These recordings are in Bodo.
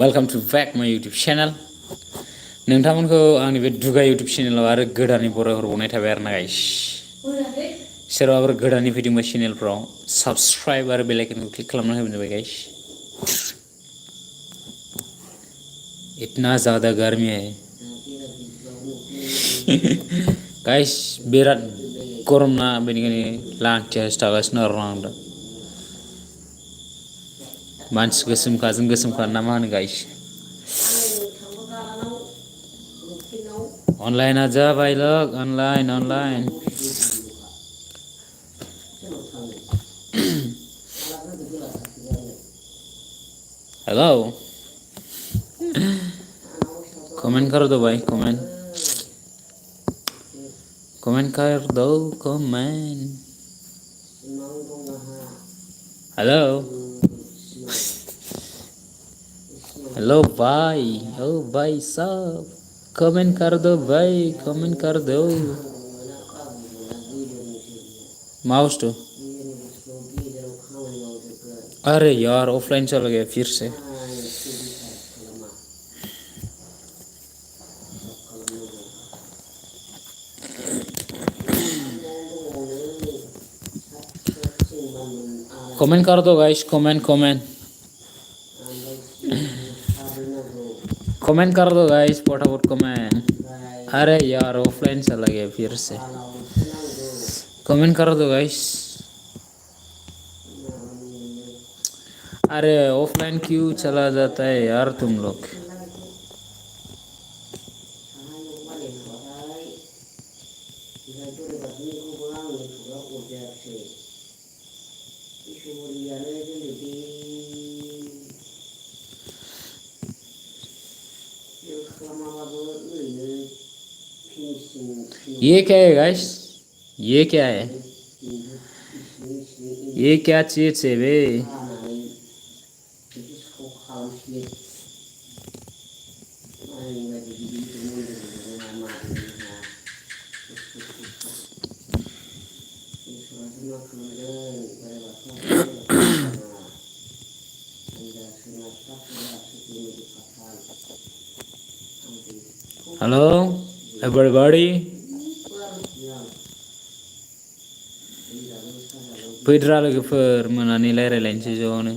वेलकम टू बैक माय यूट्यूब चैनल नोंथांमोनखौ आंनि बे दुगा यूट्यूब चैनलाव आरो गोदानै बरायहरबावनाय थाबाय आरो ना गाइस सोरबाफोर गोदानै फैदोंबा चैनलफ्राव साबस्क्राइब आरो बेल आइकनखौ क्लिक खालामना होबानो जाबाय गाइस। इतना ज़्यादा गर्मी है गाइस बिराद गरम ना बेनिखायनो लांथियासो थागासिनो आरो आं दा मानसि गोसोमखाजों गोसोमखा ना मा होनो गाइस ऑनलाइन आजा भाई लोग ऑनलाइन ऑनलाइन हेलो कमेंट कर दो भाई कमेंट कर दो कमेंट हेलो हेलो भाई ओ भाई साहब कमेंट कर दो भाई कमेंट कर दो माउस तो अरे यार ऑफलाइन चला गया फिर से कमेंट कर दो गाइस कमेंट कमेंट कर दो गाइस फटाफट कमेंट अरे यार ऑफलाइन चला गया फिर से कमेंट कर दो गाइस अरे ऑफलाइन क्यों चला जाता है यार तुम लोग ये क्या है गाइस ये क्या है ये क्या चीज है बे हेलो एवरीबॉडी फैद्रा लोगोफोर मोनानि रायलायलायनोसै ज'नो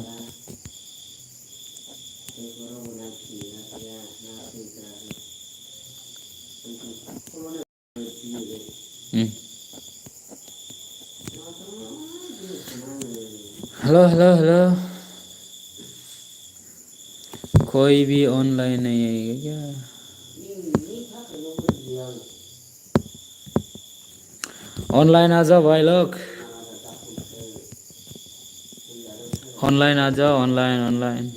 हेलो हेलो हेलो कोई भी ऑनलाइन नहीं है क्या ऑनलाइन आ जाओ भाई लोग ऑनलाइन आ जाओ ऑनलाइन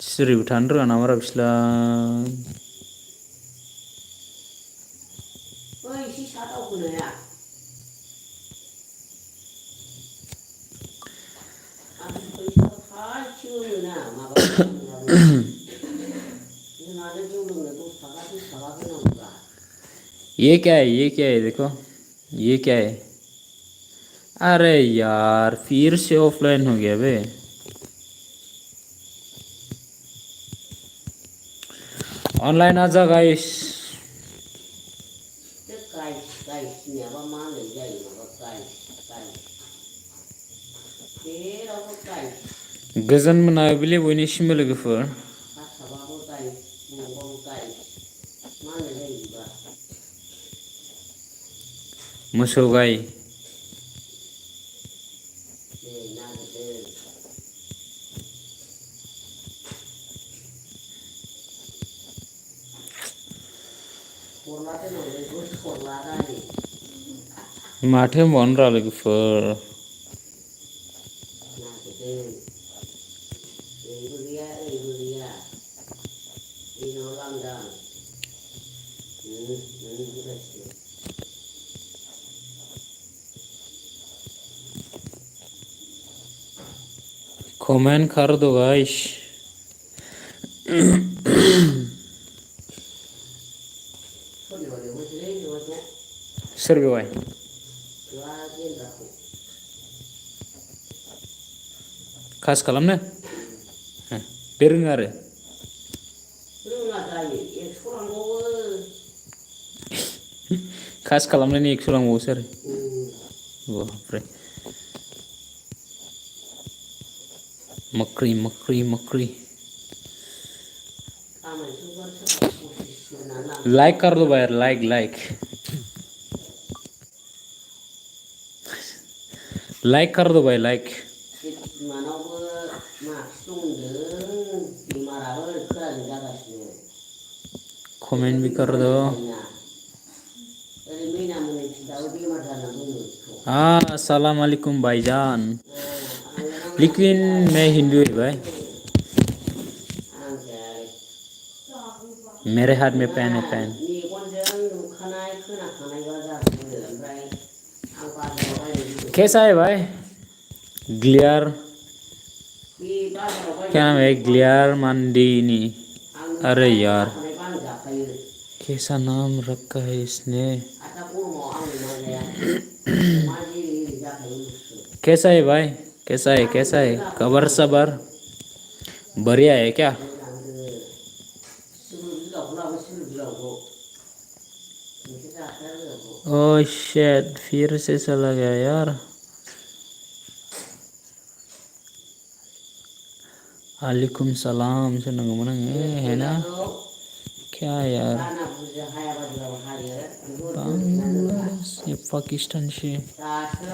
सिरिबो थानो रोङा नामा रा बिसोरलाय ये क्या है देखो ये क्या है अरे यार फिर से ऑफलाइन हो गया बे ऑनलाइन आ जा गाइस गोजोन मोनाबिलि बयनिसिमबो लोगोफोर मोसौ गाय माथो होनबावनो लोगोफोर कमेंट कर दो गाइस सोर बेवाय खास खालामनो बे रोङो आरो रोङा जायो 100 रांबावो खास खालामनायनि 100 लांबावोसो आरो बापरे मक्री मक्री मक्री लाइक कर दो भाई यार लाइक लाइक लाइक कर दो भाई लाइक मानावबो माखि दंदों बेमाराबो खोनाजों जागासिनो कमेंट भी कर दो ओरै मैना मोननिथिं दाबो बेमार जाना दङ हाँ अस्सलाम वालेकुम भाईजान लेकिन मैं हिंदू है भाई मेरे हाथ में पेन है पेन मेगनजों नुखानाय खोनाखानायबा जागौमोन ओमफ्राय आं बाजाराव बायनो कैसा है भाई ग्लियर बे बाजाराव क्या नाम है ग्लियर मंडीनी अरे यार खोनाखानायबा आं जाखायो कैसा नाम रखा है इसने आथा गरमाव आं अमा जाया अमा जेरै जाखायो बुस्थु कैसा है भाई कैसा है खबर सबर बढ़िया है क्या ओह शिट फिर से चला गया यार वालेकुम सलाम से नंगमन है ना क्या यार बांग्लादेश ये पाकिस्तान से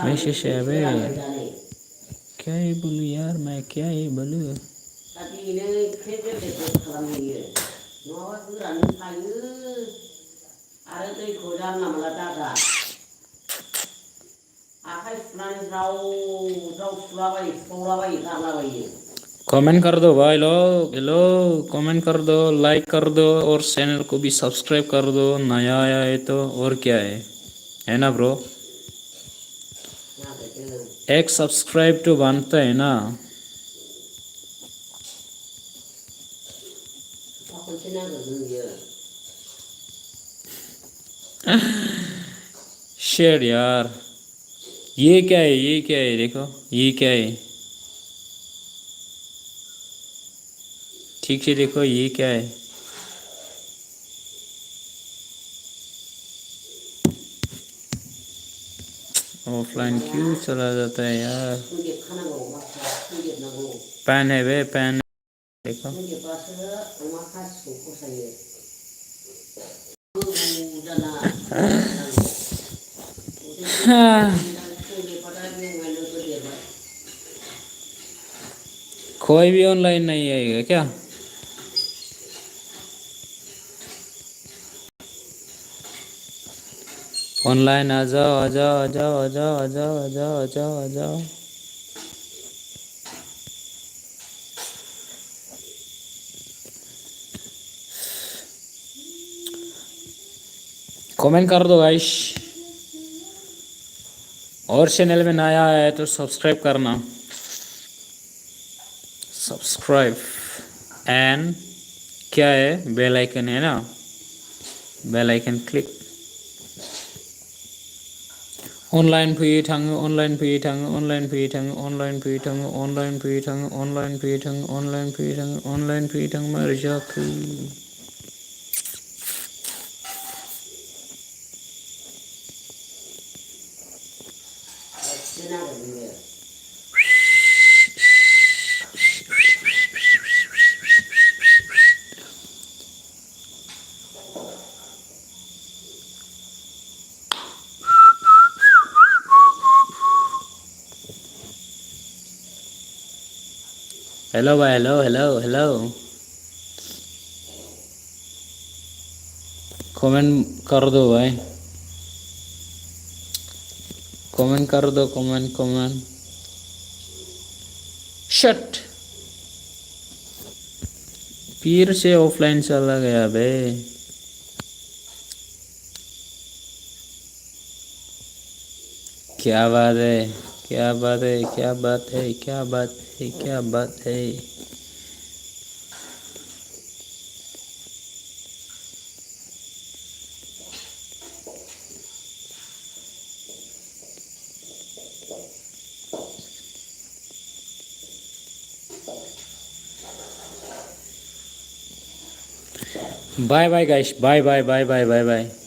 मैसेज है बे क्या ही बोलूँ यार मैं क्या ही बोलूँ आरो दैखौ जानला मोनला दागा आखाइ सुनानै ज्राव ज्राव सुलाबायो सुखावलाबायो गारलाबायो कमेंट कर दो भाई लोग हेलो कमेंट कर दो लाइक कर दो और चैनल को भी सब्सक्राइब कर दो नया आया है तो और क्या है ना ब्रो एक सब्सक्राइब तो बनता है ना शेर यार ये क्या है देखो ये क्या है ठीक से देखो ये क्या है ऑफलाइन क्यों चला जाता है यार पैन है वे पैन देखो कोई भी ऑनलाइन नहीं आएगा क्या ऑनलाइन आ जाओ आ जाओ आ जाओ आ जाओ आ जाओ आ जाओ आ जाओ आ जाओ कमेंट कर दो गाइस और चैनल में नया है तो सब्सक्राइब करना सब्सक्राइब एंड क्या है बेल आइकन है ना बेल आइकन क्लिक ऑनलाइन फैयो थाङो ऑनलाइन फैयो थाङो ऑनलाइन फैयो थाङो ऑनलाइन फैयो थाङो ऑनलाइन फैयो थाङो ऑनलाइन फैयो थाङो ऑनलाइन फैयो थाङो ऑनलाइन फैयो थाङो मारै जाखो हेलो भाई हेलो हेलो हेलो कमेंट कर दो भाई कमेंट कर दो कमेंट शट फिर से ऑफलाइन चला गया बे क्या बात है क्या बात है क्या बात है क्या बात है क्या बात है Bye bye guys. Bye bye bye bye bye bye.